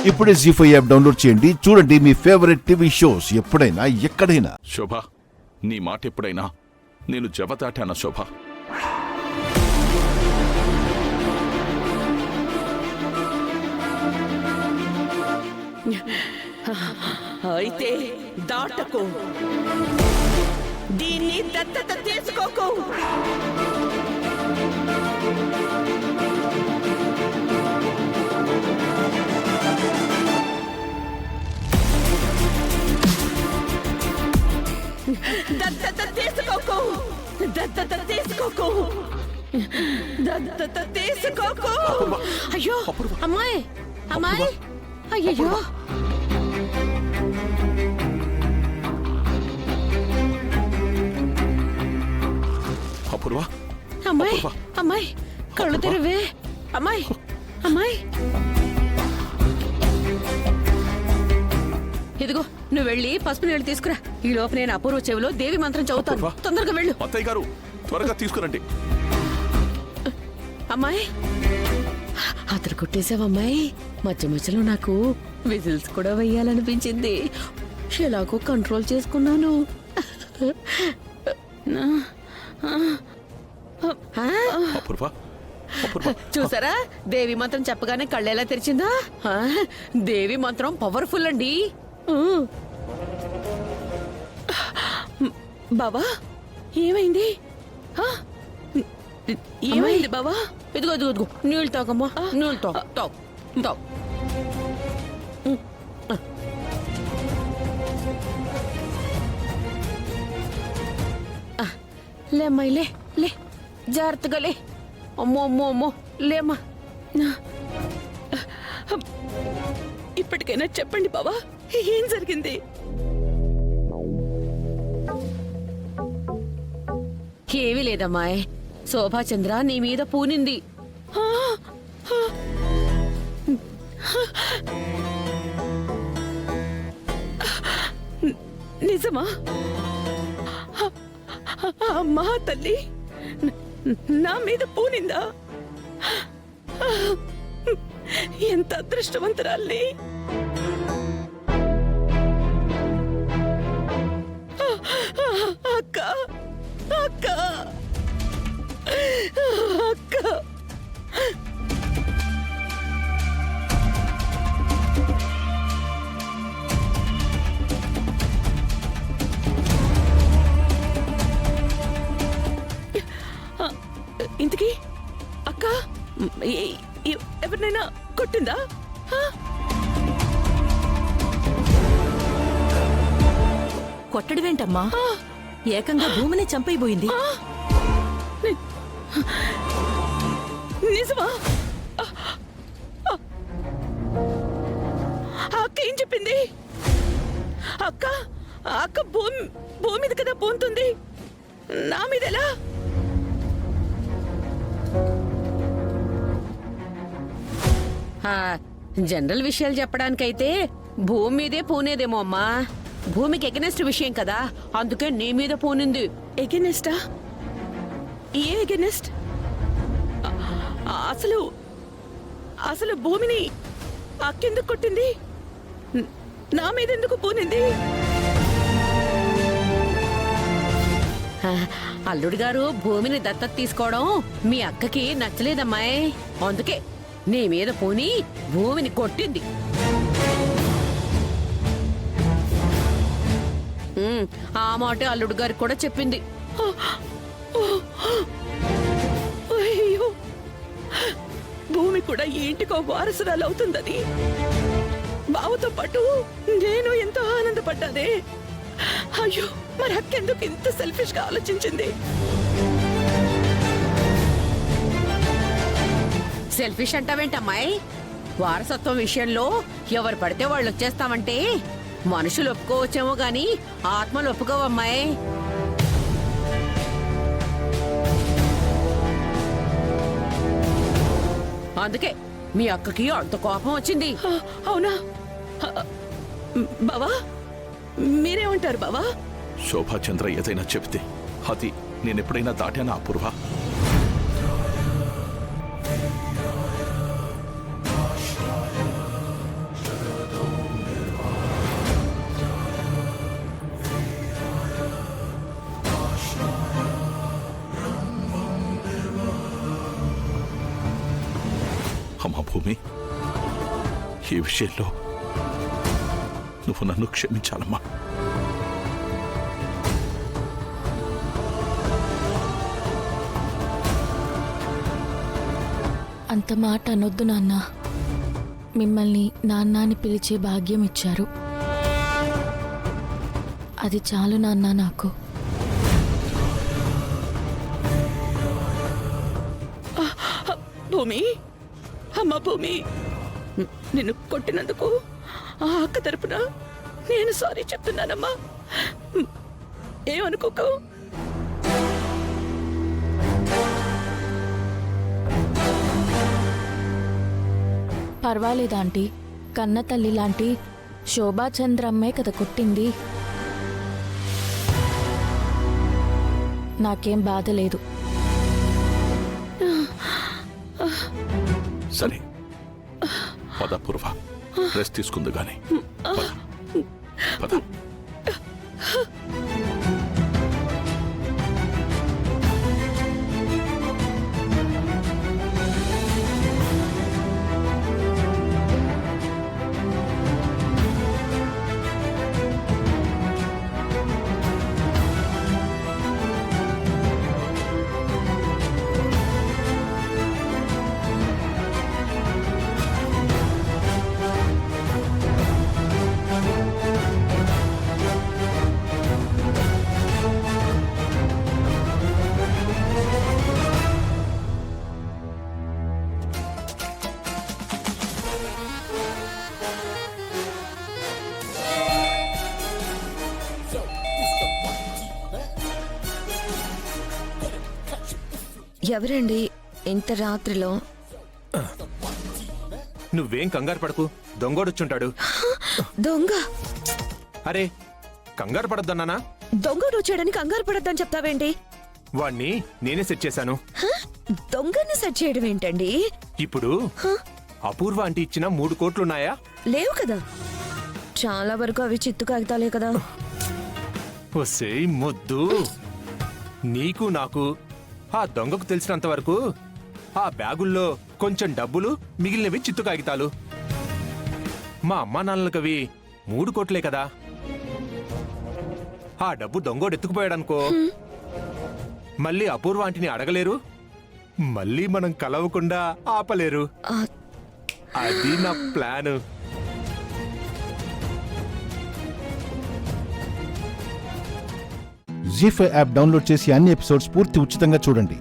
ఇప్పుడే జీ5 app download చేయండి. చూడండి మీ ఫేవరెట్ టీవీ షోస్ ఎప్పుడైనా ఎక్కడైనా. శోభ, నీ మాట ఎప్పుడైనా నేను జవదాటానా శోభ? అయితే దాటకు, దీన్ని దత్తత తీసుకోకు. దత్తత తీసుకోకు, దత్తత తీసుకోకు, దత్తత తీసుకోకు. అయ్యో అమ్మాయి, అమ్మాయి, అయ్యో అపూర్వ, అమ్మాయి, అమ్మాయి కళ్ళు తెరవే. అమ్మాయి, అమ్మాయి, ఇదిగో నువ్వు వెళ్ళి పసుపు నీళ్ళు తీసుకురా. ఈ లోపు నేను అపూర్వ చెవిలో దేవి మంత్రం చదువుతాను. తొందరగా వెళ్ళు. అత్తయ్య గారు, త్వరగా తీసుకురండి. అమ్మాయి, అతను కొట్టేశావమ్మాయి. మధ్య మధ్యలో నాకు విజిల్స్ కూడా వెయ్యాలనిపించింది. ఎలాగో కంట్రోల్ చేసుకున్నాను. అపూర్వ, అపూర్వ, చూసారా, దేవి మంత్రం చెప్పగానే కళ్ళెలా తెరిచిందా? దేవి మంత్రం పవర్ఫుల్ అండి. బావా, ఏమైంది? ఏమైంది బావా? ఇదిగో ఇదిగో ఇదిగో నీళ్ళు తాగమ్మా. నీళ్ళు తాగు, తాగు, తాగు. లేమ్మాయి, లే లే, జాగ్రత్తగా లే. అమ్మో అమ్మో అమ్మో, లేమ్మా. ఇప్పటికైనా చెప్పండి బావా, ఏం జరిగింది? ఏమీ లేదమ్మాయ్, శోభాచంద్ర నీ మీద పూనింది. నిజమా? అమ్మా తల్లి, నా మీద పూనిందా? ఎంత అదృష్టవంతురాల్ని. అక్క, అక్క, అక్క. ఇంతకీ అక్క ఎవరినైనా కొట్టిందా? కొట్టడమేంటమ్మా, ఏకంగా భూమిని చంపైపోయింది. నిజమా? అక్క ఏం చెప్పింది? అక్క, అక్క భూమి మీద కదా పోతుంది, నా మీద ఎలా? జనరల్ విషయాలు చెప్పడానికైతే భూమి మీదే పూనేదేమో అమ్మా. భూమికి ఎగనెస్ట్ విషయం కదా, అందుకే నీ మీద పూనింది. ఎగెనెస్టా? ఏ ఎగెనెస్ట్? అసలు అసలు భూమిని అక్కెందుకు కొట్టింది? నా మీద ఎందుకు పూనింది? అల్లుడు గారు భూమిని దత్తత తీసుకోవడం మీ అక్కకి నచ్చలేదమ్మాయి. అందుకే నీ మీద పూని భూమిని కొట్టింది. ఆ మాట అల్లుడు గారికి కూడా చెప్పింది. అయ్యో, భూమి కూడా ఈ ఇంటికో వారసురాలు అవుతుందని బావతో పాటు నేను ఎంతో ఆనందపడ్డానే. అయ్యో, మరి అక్కెందుకు ఇంత సెల్ఫిష్ గా ఆలోచించింది? సెల్ఫిష్ అంటావేంటమ్మాయి? వారసత్వం విషయంలో ఎవరు పడితే వాళ్ళు వచ్చేస్తామంటే మనుషులు ఒప్పుకోవచ్చేమో గాని ఆత్మలు ఒప్పుకోవమ్మాయి. అందుకే మీ అక్కకి అంత కోపం వచ్చింది. అవునా బావా? మీరేమంటారు బావా? శోభాచంద్ర ఏదైనా చెప్తే అది నేనెప్పుడైనా దాటానా అపూర్వ? భూమి, ఈ విషయంలో నువ్వు నన్ను క్షమించాలమ్మా. అంత మాట అనొద్దు నాన్న. మిమ్మల్ని నాన్న అని పిలిచే భాగ్యం ఇచ్చారు. అది చాలు నాన్న నాకు. భూమి, అమ్మ భూమి, నిన్ను కొట్టినందుకు ఆ అక్క తరపున నేను సారీ చెప్తున్నానమ్మా. ఏమనుకోకు. పర్వాలేదు ఆంటీ. కన్న తల్లి లాంటి శోభాచంద్రమ్మే కదా కొట్టింది. నాకేం బాధ లేదు. సరే, పద పూర్వ, రెస్ట్ తీసుకుంది గాని. పద, పద. ఎవరండి ఇంత రాత్రిలో? నువ్వేం కంగారు పడకు, దొంగోడొచ్చుంటాడు. దొంగ? అరే, కంగారు పడొద్దన్నానా? దొంగడు వచ్చాడని కంగారు పడద్దని చెప్తావేంటి? వాణ్ణి నేనే సెట్ చేశాను. దొంగని సెట్ చేయడం ఏంటండి? ఇప్పుడు అపూర్వ ఆంటీ ఇచ్చిన 3 కోట్లున్నాయా? లేవు కదా. చాలా వరకు అవి చిత్తు కాగితాలే కదా. ఒసేయ్ మొద్దు, నీకు నాకు ఆ దొంగకు తెలిసినంత వరకు ఆ బ్యాగుల్లో కొంచెం డబ్బులు, మిగిలినవి చిత్తు కాగితాలు. మా అమ్మా నాన్నలకవి 3 కోట్లే కదా. ఆ డబ్బు దొంగోడు ఎత్తుకుపోయాడనుకో, మళ్ళీ అపూర్వ ఆంటీని అడగలేరు, మళ్ళీ మనం కలవకుండా ఆపలేరు. అది నా ప్లాన్. జీ5 యాప్ డౌన్లోడ్ చేసి అన్ని ఎపిసోడ్స్ పూర్తి ఉచితంగా చూడండి.